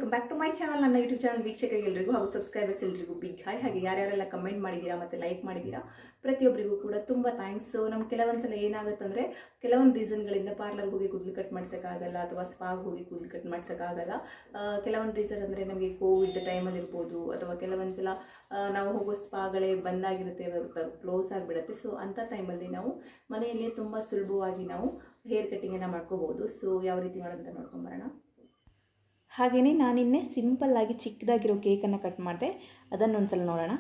Welcome back to my channel. ನನ್ನ YouTube channel ವೀಕ್ಷಕರಿಗೆಲ್ಲರಿಗೂ ಹಾಗೂ ಸಬ್ಸ್ಕ್ರೈಬರ್ಸ್ ಎಲ್ಲರಿಗೂ ಬಿಗ್ ಹಾಯ್. ಹಾಗೆ ಯಾರ್ಯಾರೆಲ್ಲ ಕಮೆಂಟ್ ಮಾಡಿದ್ದೀರಾ ಮತ್ತು ಲೈಕ್ ಮಾಡಿದ್ದೀರಾ ಪ್ರತಿಯೊಬ್ಬರಿಗೂ ಕೂಡ ತುಂಬ ಥ್ಯಾಂಕ್ಸ್. ನಮ್ಗೆ ಕೆಲವೊಂದ್ಸಲ ಏನಾಗುತ್ತಂದರೆ ಕೆಲವೊಂದು ರೀಸನ್ಗಳಿಂದ ಪಾರ್ಲರ್ಗೆ ಹೋಗಿ ಕೂದಲು ಕಟ್ ಮಾಡ್ಸೋಕ್ಕಾಗಲ್ಲ ಅಥವಾ ಸ್ಪಾಗೆ ಹೋಗಿ ಕೂದಲು ಕಟ್ ಮಾಡ್ಸೋಕ್ಕಾಗಲ್ಲ. ಕೆಲವೊಂದು ರೀಸನ್ ಅಂದರೆ ನಮಗೆ ಕೋವಿಡ್ ಟೈಮಲ್ಲಿ ಇರ್ಬೋದು, ಅಥವಾ ಕೆಲವೊಂದ್ಸಲ ನಾವು ಹೋಗೋ ಸ್ಪಾಗಳೇ ಬಂದಾಗಿರುತ್ತೆ, ಕ್ಲೋಸ್ ಆಗಿಬಿಡುತ್ತೆ. ಸೊ ಅಂಥ ಟೈಮಲ್ಲಿ ನಾವು ಮನೆಯಲ್ಲೇ ತುಂಬ ಸುಲಭವಾಗಿ ನಾವು ಹೇರ್ ಕಟ್ಟಿಂಗನ್ನು ಮಾಡ್ಕೋಬೋದು. ಸೊ ಯಾವ ರೀತಿ ಮಾಡೋದಂತ ನೋಡ್ಕೊಂಬರೋಣ. ಹಾಗೆಯೇ ನಾನಿನ್ನೆ ಸಿಂಪಲ್ಲಾಗಿ ಚಿಕ್ಕದಾಗಿರೋ ಕೇಕನ್ನು ಕಟ್ ಮಾಡಿದೆ, ಅದನ್ನೊಂದ್ಸಲ ನೋಡೋಣ.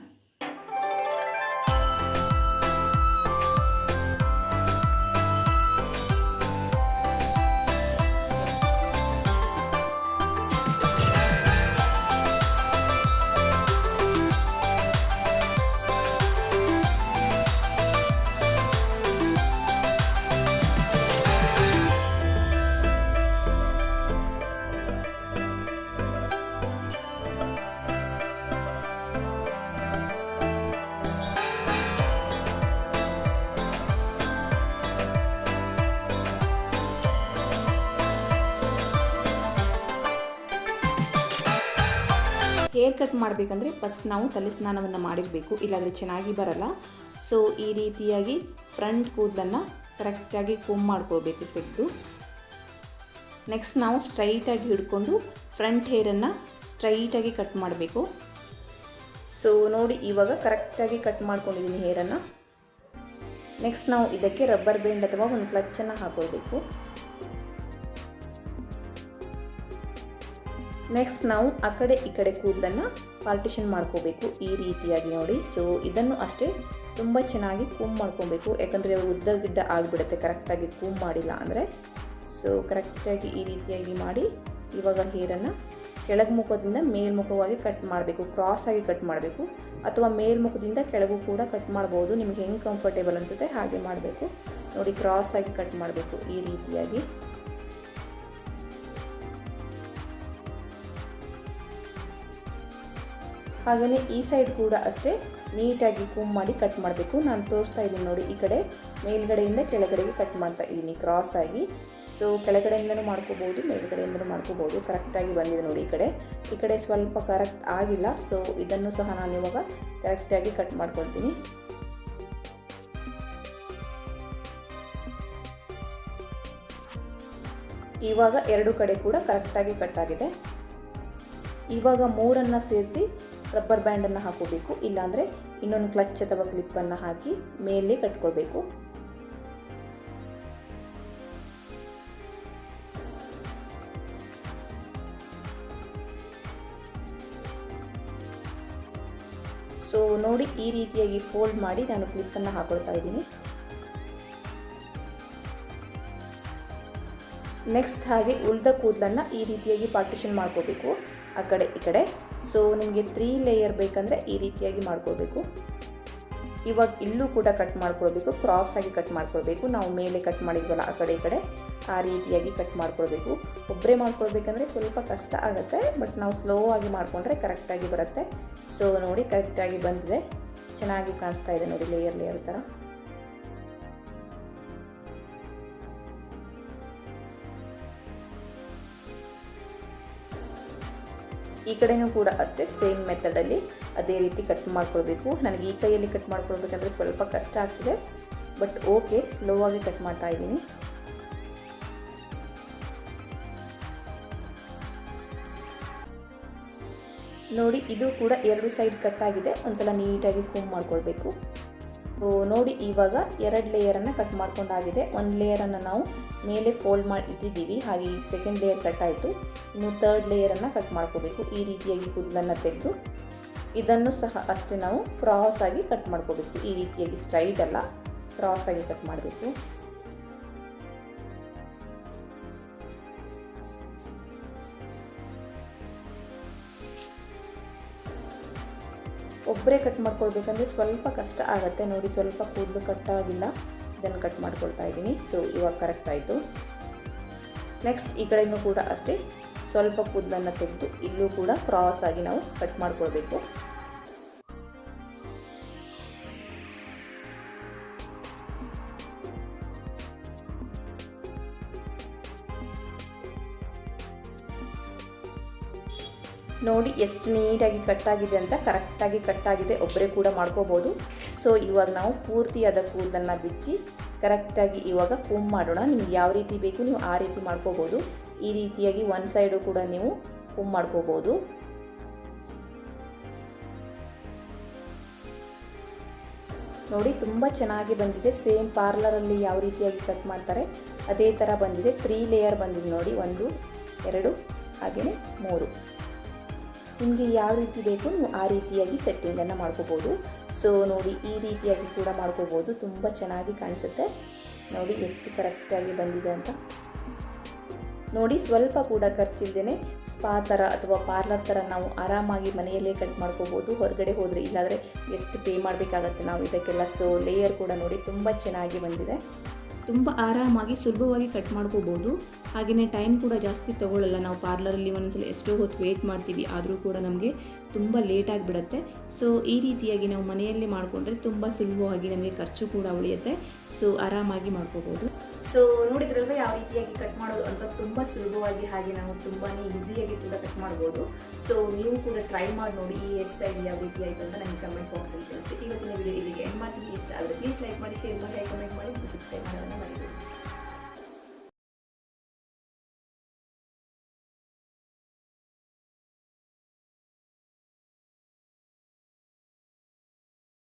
ಹೇರ್ ಕಟ್ ಮಾಡಬೇಕಂದ್ರೆ ಫಸ್ಟ್ ನಾವು ತಲೆ ಸ್ನಾನವನ್ನು ಮಾಡಿರಬೇಕು, ಇಲ್ಲಾಂದರೆ ಚೆನ್ನಾಗಿ ಬರಲ್ಲ. ಸೊ ಈ ರೀತಿಯಾಗಿ ಫ್ರಂಟ್ ಕೂದಲನ್ನು ಕರೆಕ್ಟಾಗಿ ಕೂಮ್ ಮಾಡ್ಕೋಬೇಕು ತೆಗೆದು. ನೆಕ್ಸ್ಟ್ ನಾವು ಸ್ಟ್ರೈಟಾಗಿ ಹಿಡ್ಕೊಂಡು ಫ್ರಂಟ್ ಹೇರನ್ನು ಸ್ಟ್ರೈಟಾಗಿ ಕಟ್ ಮಾಡಬೇಕು. ಸೊ ನೋಡಿ, ಇವಾಗ ಕರೆಕ್ಟಾಗಿ ಕಟ್ ಮಾಡ್ಕೊಂಡಿದ್ದೀನಿ ಹೇರನ್ನು. ನೆಕ್ಸ್ಟ್ ನಾವು ಇದಕ್ಕೆ ರಬ್ಬರ್ ಬ್ಯಾಂಡ್ ಅಥವಾ ಒಂದು ಕ್ಲಚ್ಚನ್ನು ಹಾಕೋಬೇಕು. ನೆಕ್ಸ್ಟ್ ನಾವು ಆ ಕಡೆ ಈ ಕಡೆ ಕೂದಲನ್ನು ಪಾರ್ಟಿಷನ್ ಮಾಡ್ಕೋಬೇಕು ಈ ರೀತಿಯಾಗಿ ನೋಡಿ. ಸೊ ಇದನ್ನು ಅಷ್ಟೇ ತುಂಬ ಚೆನ್ನಾಗಿ ಕೂಮ್ ಮಾಡ್ಕೊಬೇಕು, ಯಾಕಂದರೆ ಉದ್ದ ಗಿಡ್ಡ ಆಗಿಬಿಡುತ್ತೆ ಕರೆಕ್ಟಾಗಿ ಕೂಮ್ ಮಾಡಿಲ್ಲ ಅಂದರೆ. ಸೊ ಕರೆಕ್ಟಾಗಿ ಈ ರೀತಿಯಾಗಿ ಮಾಡಿ ಇವಾಗ ಹೇರನ್ನು ಕೆಳಗುಮುಖದಿಂದ ಮೇಲ್ಮುಖವಾಗಿ ಕಟ್ ಮಾಡಬೇಕು, ಕ್ರಾಸಾಗಿ ಕಟ್ ಮಾಡಬೇಕು, ಅಥವಾ ಮೇಲ್ಮುಖದಿಂದ ಕೆಳಗೂ ಕೂಡ ಕಟ್ ಮಾಡ್ಬೋದು. ನಿಮಗೆ ಹೆಂಗೆ ಕಂಫರ್ಟೇಬಲ್ ಅನಿಸುತ್ತೆ ಹಾಗೆ ಮಾಡಬೇಕು. ನೋಡಿ, ಕ್ರಾಸಾಗಿ ಕಟ್ ಮಾಡಬೇಕು ಈ ರೀತಿಯಾಗಿ. ಹಾಗೆಯೇ ಈ ಸೈಡ್ ಕೂಡ ಅಷ್ಟೇ ನೀಟಾಗಿ ಕೂಮ್ ಮಾಡಿ ಕಟ್ ಮಾಡಬೇಕು. ನಾನು ತೋರಿಸ್ತಾ ಇದ್ದೀನಿ ನೋಡಿ, ಈ ಕಡೆ ಮೇಲ್ಗಡೆಯಿಂದ ಕೆಳಗಡೆಗೆ ಕಟ್ ಮಾಡ್ತಾ ಇದ್ದೀನಿ ಕ್ರಾಸಾಗಿ. ಸೊ ಕೆಳಗಡೆಯಿಂದನೂ ಮಾಡ್ಕೋಬೋದು, ಮೇಲ್ಗಡೆಯಿಂದನೂ ಮಾಡ್ಕೋಬೋದು. ಕರೆಕ್ಟಾಗಿ ಬಂದಿದೆ ನೋಡಿ. ಈ ಕಡೆ ಸ್ವಲ್ಪ ಕರೆಕ್ಟ್ ಆಗಿಲ್ಲ. ಸೊ ಇದನ್ನು ಸಹ ನಾನು ಇವಾಗ ಕರೆಕ್ಟಾಗಿ ಕಟ್ ಮಾಡ್ಕೊಳ್ತೀನಿ. ಇವಾಗ ಎರಡು ಕಡೆ ಕೂಡ ಕರೆಕ್ಟಾಗಿ ಕಟ್ ಆಗಿದೆ. ಇವಾಗ ಮೂರನ್ನು ಸೇರಿಸಿ ರಬ್ಬರ್ ಬ್ಯಾಂಡನ್ನು ಹಾಕೋಬೇಕು, ಇಲ್ಲಾಂದರೆ ಇನ್ನೊಂದು ಕ್ಲಚ್ ಅಥವಾ ಕ್ಲಿಪ್ಪನ್ನು ಹಾಕಿ ಮೇಲೆ ಕಟ್ಕೊಳ್ಬೇಕು. ಸೊ ನೋಡಿ, ಈ ರೀತಿಯಾಗಿ ಫೋಲ್ಡ್ ಮಾಡಿ ನಾನು ಕ್ಲಿಪ್ಪನ್ನು ಹಾಕೊಳ್ತಾ ಇದ್ದೀನಿ. ನೆಕ್ಸ್ಟ್ ಹಾಗೆ ಉಳಿದ ಕೂದಲನ್ನು ಈ ರೀತಿಯಾಗಿ ಪಾರ್ಟಿಷನ್ ಮಾಡ್ಕೋಬೇಕು ಆ ಕಡೆ ಈ ಕಡೆ. ಸೊ ನಿಮಗೆ 3 ಲೇಯರ್ ಬೇಕಂದರೆ ಈ ರೀತಿಯಾಗಿ ಮಾಡ್ಕೊಳ್ಬೇಕು. ಇವಾಗ ಇಲ್ಲೂ ಕೂಡ ಕಟ್ ಮಾಡ್ಕೊಳ್ಬೇಕು, ಕ್ರಾಸಾಗಿ ಕಟ್ ಮಾಡ್ಕೊಳ್ಬೇಕು. ನಾವು ಮೇಲೆ ಕಟ್ ಮಾಡಿದ್ವಲ್ಲ ಆ ಕಡೆ ಈ ಕಡೆ, ಆ ರೀತಿಯಾಗಿ ಕಟ್ ಮಾಡ್ಕೊಳ್ಬೇಕು. ಒಬ್ಬರೇ ಮಾಡ್ಕೊಳ್ಬೇಕಂದ್ರೆ ಸ್ವಲ್ಪ ಕಷ್ಟ ಆಗುತ್ತೆ, ಬಟ್ ನಾವು ಸ್ಲೋ ಆಗಿ ಮಾಡಿಕೊಂಡ್ರೆ ಕರೆಕ್ಟಾಗಿ ಬರುತ್ತೆ. ಸೊ ನೋಡಿ, ಕರೆಕ್ಟಾಗಿ ಬಂದಿದೆ, ಚೆನ್ನಾಗಿ ಕಾಣಿಸ್ತಾ ಇದೆ ನೋಡಿ, ಲೇಯರ್ ಲೇಯರ್ ಥರ. ಈ ಕಡೆಯೂ ಕೂಡ ಅಷ್ಟೇ ಸೇಮ್ ಮೆಥಡಲ್ಲಿ ಅದೇ ರೀತಿ ಕಟ್ ಮಾಡ್ಕೊಳ್ಬೇಕು. ನನಗೆ ಈ ಕೈಯಲ್ಲಿ ಕಟ್ ಮಾಡ್ಕೊಳ್ಬೇಕಂದ್ರೆ ಸ್ವಲ್ಪ ಕಷ್ಟ ಆಗ್ತಿದೆ, ಬಟ್ ಓಕೆ, ಸ್ಲೋ ಆಗಿ ಕಟ್ ಮಾಡ್ತಾ ಇದ್ದೀನಿ. ನೋಡಿ, ಇದು ಕೂಡ 2 ಸೈಡ್ ಕಟ್ ಆಗಿದೆ. ಒಂದ್ಸಲ ನೀಟಾಗಿ ಕೂಮ್ ಮಾಡ್ಕೊಳ್ಬೇಕು. ಸೊ ನೋಡಿ, ಇವಾಗ 2 ಲೇಯರನ್ನು ಕಟ್ ಮಾಡ್ಕೊಂಡಾಗಿದೆ. ಒಂದು ಲೇಯರನ್ನು ನಾವು ಮೇಲೆ ಫೋಲ್ಡ್ ಮಾಡಿ ಇಟ್ಟಿದ್ದೀವಿ, ಹಾಗೆ ಈ ಸೆಕೆಂಡ್ ಲೇಯರ್ ಕಟ್ ಆಯಿತು. ಇನ್ನು 3rd ಲೇಯರನ್ನು ಕಟ್ ಮಾಡ್ಕೋಬೇಕು. ಈ ರೀತಿಯಾಗಿ ಕೂದಲನ್ನು ತೆಗೆದು ಇದನ್ನು ಸಹ ಅಷ್ಟೇ ನಾವು ಕ್ರಾಸಾಗಿ ಕಟ್ ಮಾಡ್ಕೋಬೇಕು. ಈ ರೀತಿಯಾಗಿ ಸ್ಟ್ರೈಟ್ ಅಲ್ಲ, ಕ್ರಾಸಾಗಿ ಕಟ್ ಮಾಡಬೇಕು. ಒಬ್ಬರೇ ಕಟ್ ಮಾಡ್ಕೊಳ್ಬೇಕಂದ್ರೆ ಸ್ವಲ್ಪ ಕಷ್ಟ ಆಗುತ್ತೆ ನೋಡಿ. ಸ್ವಲ್ಪ ಕೂದಲು ಕಟ್ಟಾಗಿಲ್ಲ, ಇದನ್ನು ಕಟ್ ಮಾಡ್ಕೊಳ್ತಾ ಇದ್ದೀನಿ. ಸೊ ಇವಾಗ ಕರೆಕ್ಟ್ ಆಯಿತು. ನೆಕ್ಸ್ಟ್ ಈ ಕಡೆಯೂ ಕೂಡ ಅಷ್ಟೇ ಸ್ವಲ್ಪ ಕೂದಲನ್ನು ತೆಗೆದು ಇಲ್ಲೂ ಕೂಡ ಕ್ರಾಸಾಗಿ ನಾವು ಕಟ್ ಮಾಡ್ಕೊಳ್ಬೇಕು. ನೋಡಿ ಎಷ್ಟು ನೀಟಾಗಿ ಕಟ್ಟಾಗಿದೆ ಅಂತ. ಕರೆಕ್ಟಾಗಿ ಕಟ್ಟಾಗಿದೆ, ಒಬ್ಬರೇ ಕೂಡ ಮಾಡ್ಕೋಬೋದು. ಸೊ ಇವಾಗ ನಾವು ಪೂರ್ತಿಯಾದ ಕೂದಲನ್ನು ಬಿಚ್ಚಿ ಕರೆಕ್ಟಾಗಿ ಇವಾಗ ಕೂಮ್ ಮಾಡೋಣ. ನಿಮ್ಗೆ ಯಾವ ರೀತಿ ಬೇಕು ನೀವು ಆ ರೀತಿ ಮಾಡ್ಕೋಬೋದು. ಈ ರೀತಿಯಾಗಿ ಒಂದು ಸೈಡು ಕೂಡ ನೀವು ಕೂಮ್ ಮಾಡ್ಕೋಬೋದು. ನೋಡಿ ತುಂಬ ಚೆನ್ನಾಗಿ ಬಂದಿದೆ. ಸೇಮ್ ಪಾರ್ಲರಲ್ಲಿ ಯಾವ ರೀತಿಯಾಗಿ ಕಟ್ ಮಾಡ್ತಾರೆ ಅದೇ ಥರ ಬಂದಿದೆ. 3 ಲೇಯರ್ ಬಂದಿದೆ ನೋಡಿ, 1 2 ಹಾಗೆಯೇ 3. ನಿಮಗೆ ಯಾವ ರೀತಿ ಬೇಕು ನೀವು ಆ ರೀತಿಯಾಗಿ ಸೆಟ್ಟಿಂಗನ್ನು ಮಾಡ್ಕೋಬೋದು. ಸೊ ನೋಡಿ ಈ ರೀತಿಯಾಗಿ ಕೂಡ ಮಾಡ್ಕೋಬೋದು. ತುಂಬ ಚೆನ್ನಾಗಿ ಕಾಣಿಸುತ್ತೆ. ನೋಡಿ ಎಷ್ಟು ಕರೆಕ್ಟಾಗಿ ಬಂದಿದೆ ಅಂತ. ನೋಡಿ ಸ್ವಲ್ಪ ಕೂಡ ಖರ್ಚಿಲ್ಲದೇ ಸ್ಪಾ ಥರ ಅಥವಾ ಪಾರ್ಲರ್ ಥರ ನಾವು ಆರಾಮಾಗಿ ಮನೆಯಲ್ಲೇ ಕಟ್ ಮಾಡ್ಕೋಬೋದು. ಹೊರಗಡೆ ಹೋದರೆ ಇಲ್ಲಾಂದರೆ ಎಷ್ಟು ಪೇ ಮಾಡಬೇಕಾಗತ್ತೆ ನಾವು ಇದಕ್ಕೆಲ್ಲ. ಸೊ ಲೇಯರ್ ಕೂಡ ನೋಡಿ ತುಂಬ ಚೆನ್ನಾಗಿ ಬಂದಿದೆ. ತುಂಬ ಆರಾಮಾಗಿ ಸುಲಭವಾಗಿ ಕಟ್ ಮಾಡ್ಕೋಬೋದು. ಹಾಗೆಯೇ ಟೈಮ್ ಕೂಡ ಜಾಸ್ತಿ ತೊಗೊಳ್ಳಲ್ಲ. ನಾವು ಪಾರ್ಲರಲ್ಲಿ ಒಂದೊಂದ್ಸಲ ಎಷ್ಟೋ ಹೊತ್ತು ವೇಟ್ ಮಾಡ್ತೀವಿ, ಆದರೂ ಕೂಡ ನಮಗೆ ತುಂಬ ಲೇಟ್ ಆಗಿಬಿಡುತ್ತೆ. ಸೊ ಈ ರೀತಿಯಾಗಿ ನಾವು ಮನೆಯಲ್ಲೇ ಮಾಡಿಕೊಂಡ್ರೆ ತುಂಬ ಸುಲಭವಾಗಿ ನಮಗೆ ಖರ್ಚು ಕೂಡ ಉಳಿಯುತ್ತೆ. ಸೊ ಆರಾಮಾಗಿ ಮಾಡ್ಕೋಬೋದು. ಸೊ ನೋಡಿದ್ರಲ್ವ ಯಾವ ರೀತಿಯಾಗಿ ಕಟ್ ಮಾಡೋದು ಅಂತ. ತುಂಬ ಸುಲಭವಾಗಿ ಹಾಗೆ ನಾವು ತುಂಬಾ ಈಸಿಯಾಗಿ ಕೂಡ ಕಟ್ ಮಾಡ್ಬೋದು. ಸೊ ನೀವು ಕೂಡ ಟ್ರೈ ಮಾಡಿ ನೋಡಿ ಈ ಹೇರ್ ಸ್ಟೈಲ್ ಯಾವ ರೀತಿ ಆಯಿತು ಅಂತ ನನಗೆ ಕಮೆಂಟ್ ಬಾಕ್ಸಲ್ಲಿ ತಿಳಿಸಿ. ಇವತ್ತಿನ ವಿಡಿಯೋ ಇಲ್ಲಿಗೆ ಎಂಡ್ ಮಾಡ್ತೀನಿ. ಇಷ್ಟ ಆದರೆ ಪ್ಲೀಸ್ ಲೈಕ್ ಮಾಡಿ, ಶೇರ್ ಮಾಡಿ, ಕಮೆಂಟ್ ಮಾಡಿ, ಸಬ್ಸ್ಕ್ರೈಬ್ ಮಾಡೋಣ.